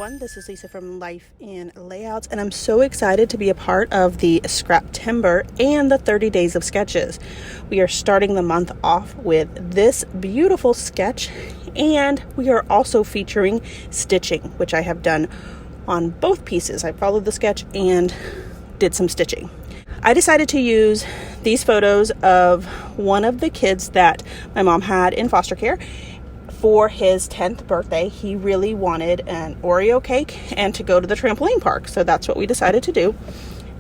everyone, this is Lisa from Life in Layouts, and I'm so excited to be a part of the Scraptember and the 30 Days of Sketches. We are starting the month off with this beautiful sketch, and we are also featuring stitching, which I have done on both pieces. I followed the sketch and did some stitching. I decided to use these photos of one of the kids that my mom had in foster care. For his 10th birthday, he really wanted an Oreo cake and to go to the trampoline park. So that's what we decided to do.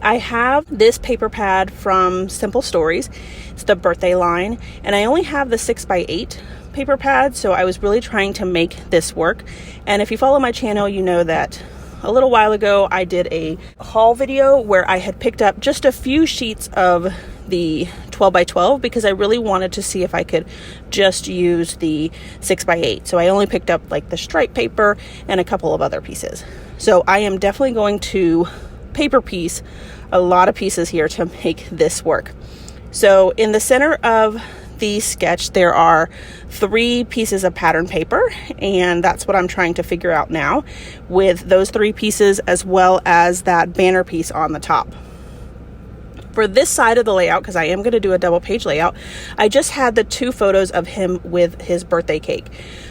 I have this paper pad from Simple Stories. It's the birthday line. And I only have the 6x8 paper pad. So I was really trying to make this work. And if you follow my channel, you know that a little while ago, I did a haul video where I had picked up just a few sheets of the 12x12 because I really wanted to see if I could just use the 6x8. So I only picked up like the stripe paper and a couple of other pieces. So I am definitely going to paper piece a lot of pieces here to make this work. So in the center of the sketch, there are 3 pieces of pattern paper, and that's what I'm trying to figure out now with those 3 pieces as well as that banner piece on the top. For this side of the layout, because I am going to do a double page layout, I just had the 2 photos of him with his birthday cake.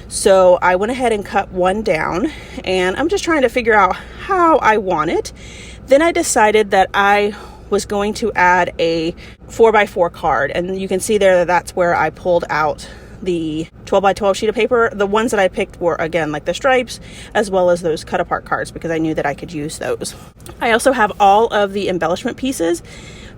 So I went ahead and cut one down, and I'm just trying to figure out how I want it. Then I decided that I was going to add a 4x4 card, and you can see there that that's where I pulled out the 12x12 sheet of paper. The ones that I picked were, again, like the stripes, as well as those cut apart cards, because I knew that I could use those. I also have all of the embellishment pieces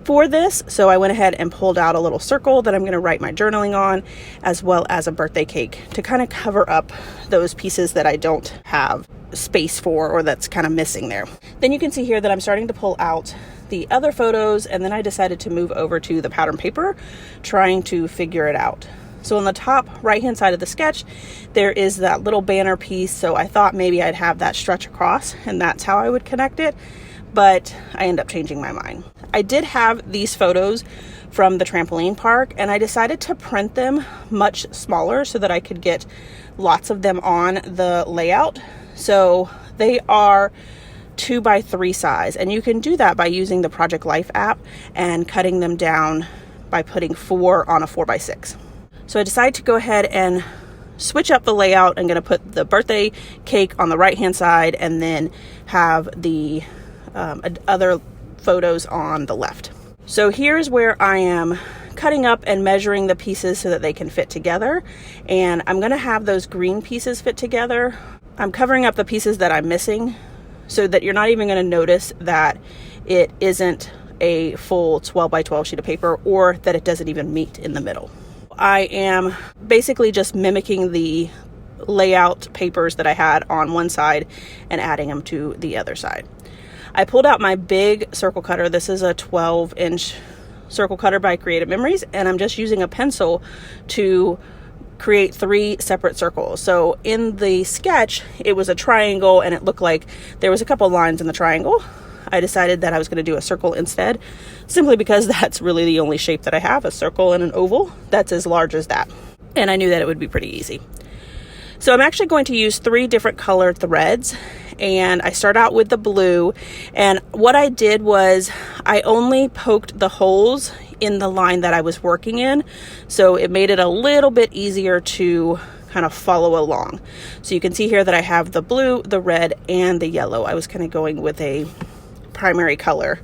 for this, so I went ahead and pulled out a little circle that I'm going to write my journaling on, as well as a birthday cake to kind of cover up those pieces that I don't have space for or that's kind of missing there. Then you can see here that I'm starting to pull out the other photos, and then I decided to move over to the pattern paper, trying to figure it out. So on the top right hand side of the sketch, there is that little banner piece, so I thought maybe I'd have that stretch across and that's how I would connect it, but I ended up changing my mind. I did have these photos from the trampoline park, and I decided to print them much smaller so that I could get lots of them on the layout. So they are 2x3 size, and you can do that by using the Project Life app and cutting them down by putting 4 on a 4x6. So I decided to go ahead and switch up the layout. I'm going to put the birthday cake on the right hand side and then have the other photos on the left. So here's where I am cutting up and measuring the pieces so that they can fit together, and I'm going to have those green pieces fit together. I'm covering up the pieces that I'm missing so that you're not even going to notice that it isn't a full 12x12 sheet of paper, or that it doesn't even meet in the middle. I am basically just mimicking the layout papers that I had on one side and adding them to the other side. I pulled out my big circle cutter. This is a 12-inch circle cutter by Creative Memories, and I'm just using a pencil to create 3 separate circles. So in the sketch, it was a triangle, and it looked like there was a couple lines in the triangle. I decided that I was going to do a circle instead, simply because that's really the only shape that I have, a circle and an oval that's as large as that. And I knew that it would be pretty easy. So I'm actually going to use 3 different colored threads, and I start out with the blue, and what I did was I only poked the holes in the line that I was working in, so it made it a little bit easier to kind of follow along. So you can see here that I have the blue, the red, and the yellow. I was kind of going with a primary color,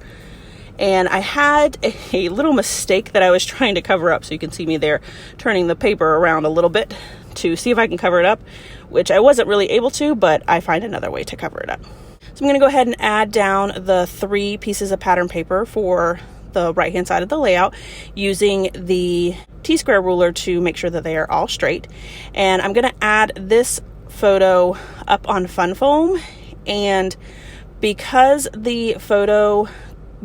and I had a little mistake that I was trying to cover up. So you can see me there turning the paper around a little bit to see if I can cover it up, which I wasn't really able to, but I find another way to cover it up. So I'm going to go ahead and add down the 3 pieces of pattern paper for the right hand side of the layout using the T-square ruler to make sure that they are all straight. And I'm going to add this photo up on Fun Foam, and because the photo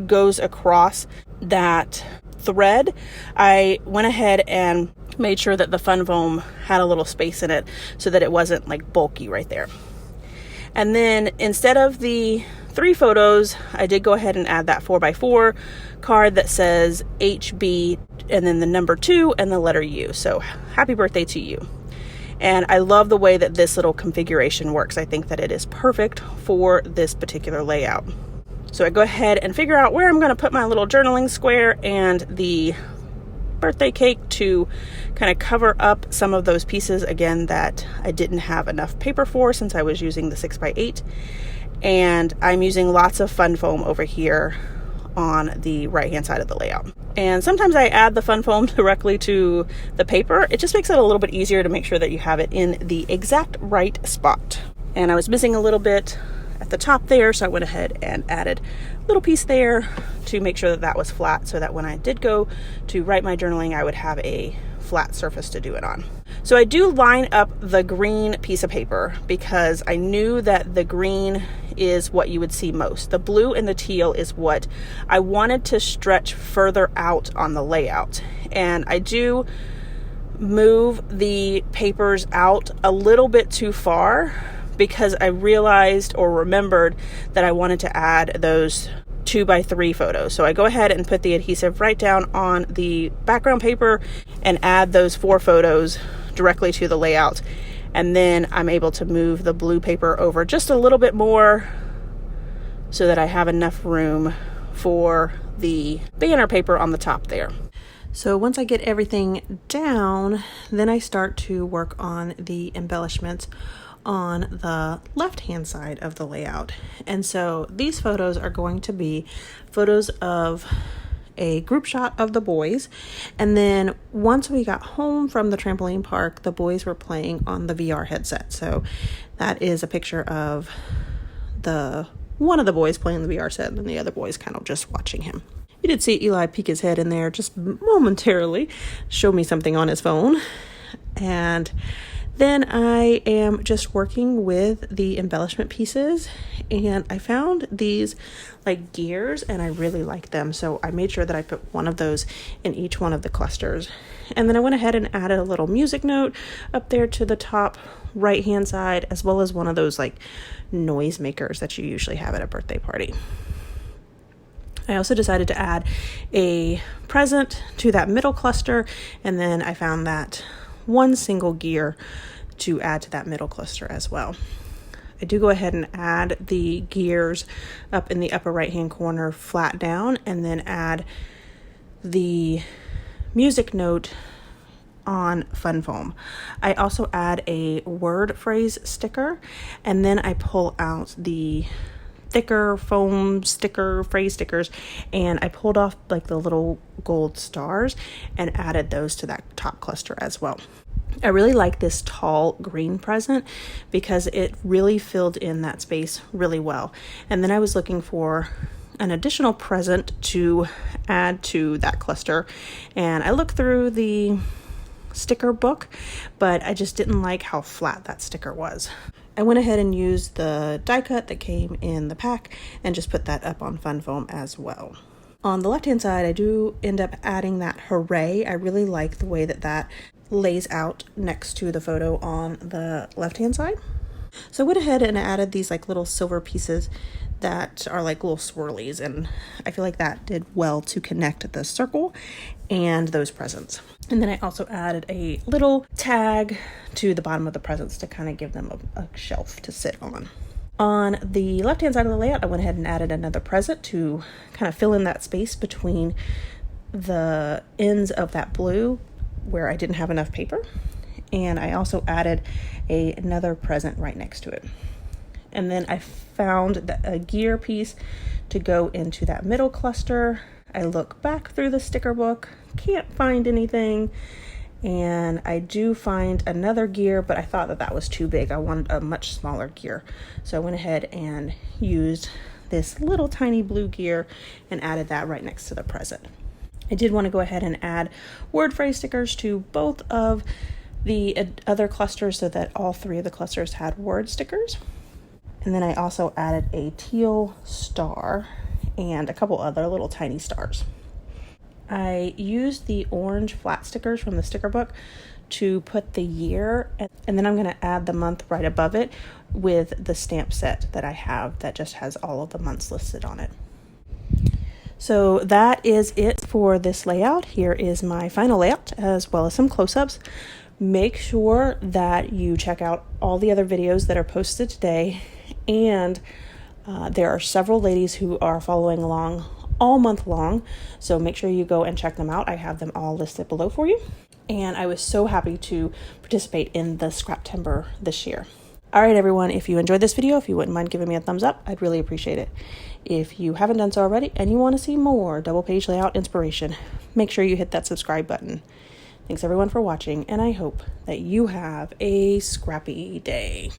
goes across that thread, I went ahead and made sure that the Fun Foam had a little space in it so that it wasn't like bulky right there. And then instead of the 3 photos, I did go ahead and add that 4x4 card that says HB and then the number 2 and the letter U. So happy birthday to you. And I love the way that this little configuration works. I think that it is perfect for this particular layout. So I go ahead and figure out where I'm going to put my little journaling square and the birthday cake to kind of cover up some of those pieces again that I didn't have enough paper for, since I was using the 6x8. And I'm using lots of fun foam over here on the right hand side of the layout. And sometimes I add the fun foam directly to the paper. It just makes it a little bit easier to make sure that you have it in the exact right spot. And I was missing a little bit at the top there, so I went ahead and added a little piece there to make sure that that was flat, so that when I did go to write my journaling, I would have a flat surface to do it on. So I do line up the green piece of paper because I knew that the green is what you would see most. The blue and the teal is what I wanted to stretch further out on the layout. And I do move the papers out a little bit too far because I realized or remembered that I wanted to add those 2x3 photos. So I go ahead and put the adhesive right down on the background paper and add those 4 photos directly to the layout. And then I'm able to move the blue paper over just a little bit more so that I have enough room for the banner paper on the top there. So once I get everything down, then I start to work on the embellishments on the left hand side of the layout. And so these photos are going to be photos of a group shot of the boys, and then once we got home from the trampoline park, the boys were playing on the VR headset. So that is a picture of one of the boys playing the VR set and the other boys kind of just watching him. You did see Eli peek his head in there just momentarily, show me something on his phone. And then I am just working with the embellishment pieces, and I found these like gears and I really like them. So I made sure that I put one of those in each one of the clusters. And then I went ahead and added a little music note up there to the top right hand side, as well as one of those like noise makers that you usually have at a birthday party. I also decided to add a present to that middle cluster, and then I found that one single gear to add to that middle cluster as well. I do go ahead and add the gears up in the upper right hand corner flat down, and then add the music note on fun foam. I also add a word phrase sticker, and then I pull out the thicker foam sticker phrase stickers, and I pulled off like the little gold stars and added those to that top cluster as well. I really like this tall green present because it really filled in that space really well. And then I was looking for an additional present to add to that cluster, and I looked through the sticker book, but I just didn't like how flat that sticker was. I went ahead and used the die cut that came in the pack and just put that up on fun foam as well. On the left hand side, I do end up adding that hooray. I really like the way that that lays out next to the photo on the left hand side. So I went ahead and added these like little silver pieces that are like little swirlies, and I feel like that did well to connect the circle and those presents. And then I also added a little tag to the bottom of the presents to kind of give them a shelf to sit on. On the left hand side of the layout, I went ahead and added another present to kind of fill in that space between the ends of that blue where I didn't have enough paper. And I also added another present right next to it. And then I found a gear piece to go into that middle cluster. I look back through the sticker book, can't find anything, and I do find another gear, but I thought that that was too big. I wanted a much smaller gear. So I went ahead and used this little tiny blue gear and added that right next to the present. I did want to go ahead and add word phrase stickers to both of the other clusters so that all 3 of the clusters had word stickers. And then I also added a teal star and a couple other little tiny stars. I used the orange flat stickers from the sticker book to put the year, and then I'm going to add the month right above it with the stamp set that I have that just has all of the months listed on it. So that is it for this layout. Here is my final layout as well as some close-ups. Make sure that you check out all the other videos that are posted today, and there are several ladies who are following along all month long, so make sure you go and check them out. I have them all listed below for you, and I was so happy to participate in the scrap timber this year. All right, everyone, if you enjoyed this video, if you wouldn't mind giving me a thumbs up, I'd really appreciate it. If you haven't done so already and you want to see more double page layout inspiration, make sure you hit that subscribe button. Thanks everyone for watching, and I hope that you have a scrappy day.